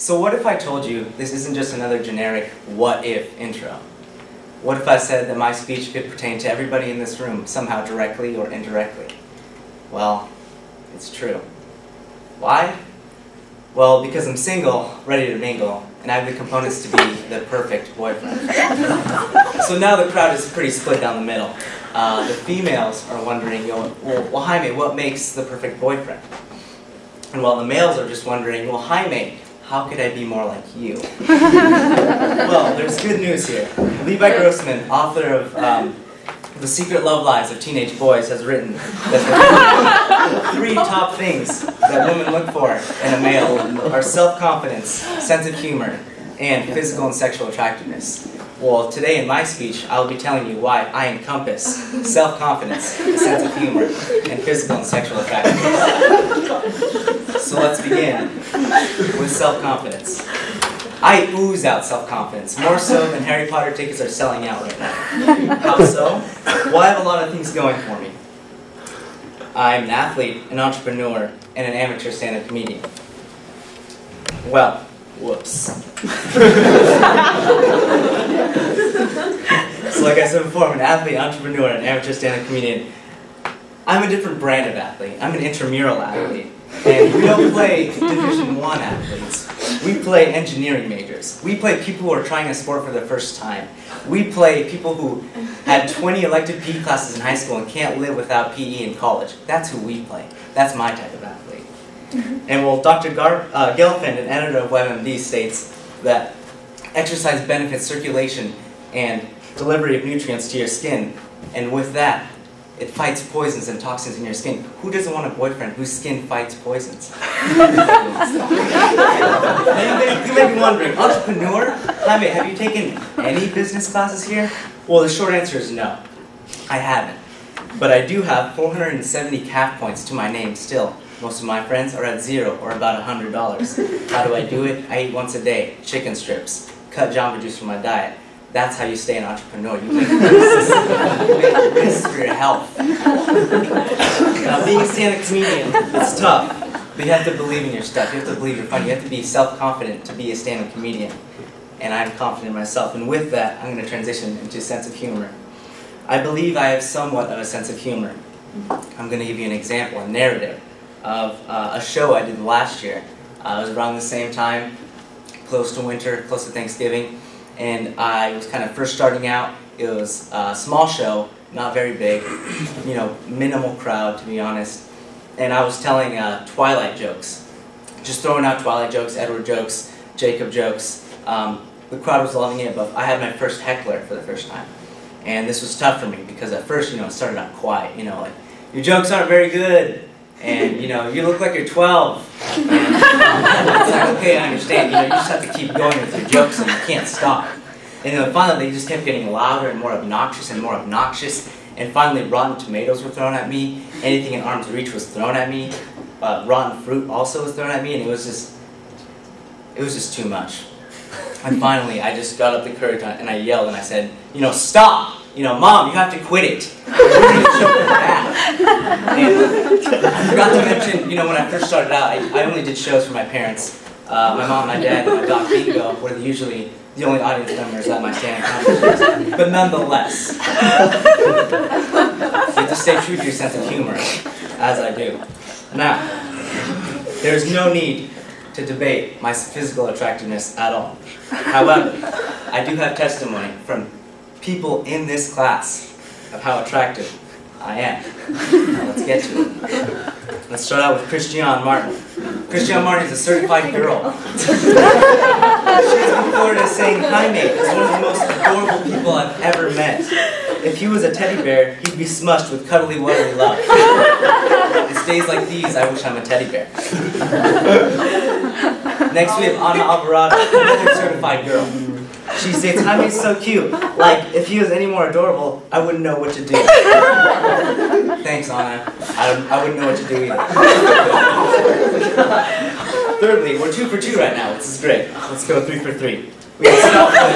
So what if I told you this isn't just another generic what-if intro? What if I said that my speech could pertain to everybody in this room, somehow directly or indirectly? Well, it's true. Why? Well, because I'm single, ready to mingle, and I have the components to be the perfect boyfriend. So now the crowd is pretty split down the middle. The females are wondering, well, Jaime, what makes the perfect boyfriend? And while the males are just wondering, well, Jaime, how could I be more like you? Well, there's good news here. Levi Grossman, author of The Secret Love Lives of Teenage Boys, has written that the 3 top things that women look for in a male are self-confidence, sense of humor, and physical and sexual attractiveness. Well, today in my speech, I'll be telling you why I encompass self-confidence, a sense of humor, and physical and sexual attractiveness. So let's begin with self-confidence. I ooze out self-confidence, more so than Harry Potter tickets are selling out right now. How so? Well, I have a lot of things going for me. I'm an athlete, an entrepreneur, and an amateur stand-up comedian. Well, whoops. So like I said before, I'm an athlete, entrepreneur, and amateur stand-up comedian. I'm a different brand of athlete. I'm an intramural athlete. And we don't play Division I athletes. We play engineering majors. We play people who are trying a sport for the first time. We play people who had 20 elective PE classes in high school and can't live without PE in college. That's who we play. That's my type of athlete. And well, Dr. Gelfand, an editor of WebMD, states that exercise benefits circulation and delivery of nutrients to your skin. And with that, it fights poisons and toxins in your skin. Who doesn't want a boyfriend whose skin fights poisons? Now you may be wondering, entrepreneur? Jaime, have you taken any business classes here? Well, the short answer is no. I haven't. But I do have 470 CAF points to my name still. Most of my friends are at 0 or about $100. How do I do it? I eat once a day, chicken strips, cut Jamba Juice from my diet. That's how you stay an entrepreneur. You make risks. You make risks for your health. Now, being a stand-up comedian, it's tough. But you have to believe in your stuff. You have to believe you're funny. You have to be self-confident to be a stand-up comedian. And I'm confident in myself. And with that, I'm going to transition into a sense of humor. I believe I have somewhat of a sense of humor. I'm going to give you an example, a narrative of a show I did last year. It was around the same time, close to winter, close to Thanksgiving. And I was kind of first starting out. It was a small show, not very big, minimal crowd, to be honest. And I was telling Twilight jokes, just throwing out Twilight jokes, Edward jokes, Jacob jokes. The crowd was loving it, but I had my first heckler for the first time. And this was tough for me because at first, it started out quiet, like, your jokes aren't very good. And, you look like you're 12. And it's like, okay, I understand. You just have to keep going with your jokes and you can't stop. And then finally, they just kept getting louder and more obnoxious and more obnoxious. And finally, rotten tomatoes were thrown at me. Anything in arm's reach was thrown at me. Rotten fruit also was thrown at me. And it was just too much. And finally, I just got up the courage and I yelled and I said, stop! Mom, you have to quit it. You're going to choke her back. And I forgot to mention, when I first started out, I only did shows for my parents. My mom, my dad, and my dog Bingo were usually the only audience members at my stand-up comedy shows. But nonetheless, you have to stay true to your sense of humor, as I do. Now, there's no need to debate my physical attractiveness at all. However, I do have testimony from people in this class of how attractive I am. Now let's get to it. Let's start out with Christiane Martin. Christiane Martin is a certified girl. She's in Florida saying, Jaime is one of the most adorable people I've ever met. If he was a teddy bear, he'd be smushed with cuddly wuddly love. It's days like these, I wish I'm a teddy bear. Next we have Ana Alvarado, another certified girl. She states, Jaime's so cute. Like, if he was any more adorable, I wouldn't know what to do. Thanks, Anna. I wouldn't know what to do either. Thirdly, we're 2 for 2 right now. This is great. Let's go 3 for 3. We have Scott Flynn,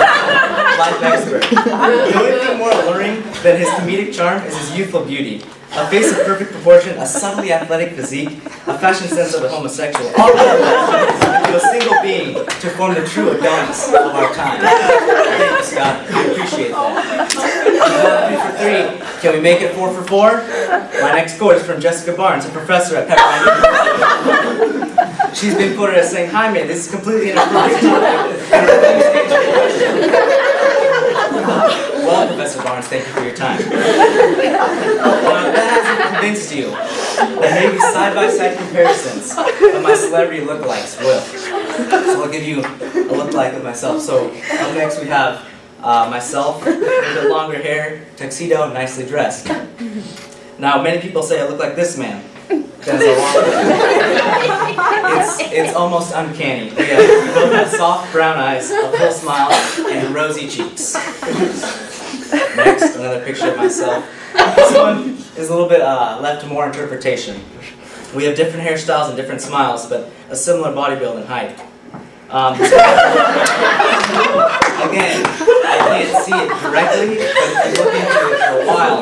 life expert. The only thing more alluring than his comedic charm is his youthful beauty. A face of perfect proportion, a subtly athletic physique, a fashion sense of a homosexual, all rolled into a single being to to form the true Adonis of our time. Thank you, Scott. I appreciate that. 3 for 3. Can we make it 4 for 4? My next quote is from Jessica Barnes, a professor at Pepperdine University. She's been quoted as saying, "Jaime, this is completely inappropriate." Well, Professor Barnes, thank you for your time. Now, if that hasn't convinced you, then maybe side-by-side comparisons of my celebrity lookalikes will. So I'll give you a lookalike of myself. So up next we have myself, a little bit longer hair, tuxedo, nicely dressed. Now, many people say I look like this man. It's almost uncanny. We both have soft brown eyes, a full smile, and rosy cheeks. Next, another picture of myself. This one is a little bit left to more interpretation. We have different hairstyles and different smiles, but a similar body build and height. Again, I can't see it directly, but if you look into it for a while,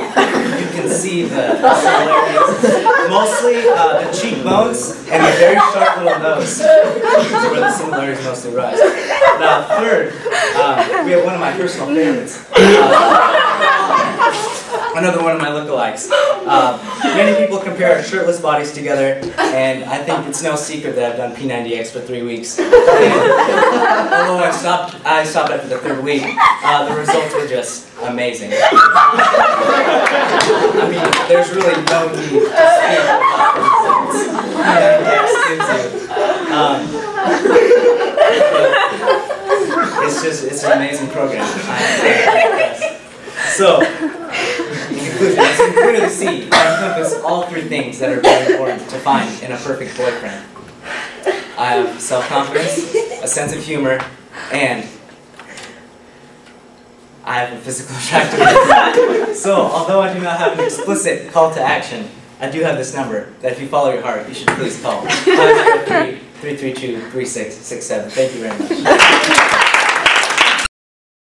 you can see the similarities. Mostly the cheekbones and the very sharp little nose. These are where the similarities mostly rise. Now, third, we have one of my personal favorites. Another one of my lookalikes. Many people compare our shirtless bodies together, and I think it's no secret that I've done P90X for 3 weeks. And although I stopped after the 3rd week, the results were just amazing. I mean, there's really no need to speak about the results P90X gives you. It's an amazing program. So, in conclusion, as you can clearly see, I encompass all 3 things that are very important to find in a perfect boyfriend. I have self-confidence, a sense of humor, and I have a physical attractiveness. So, although I do not have an explicit call to action, I do have this number that if you follow your heart, you should please call. 503-332-3667. Thank you very much.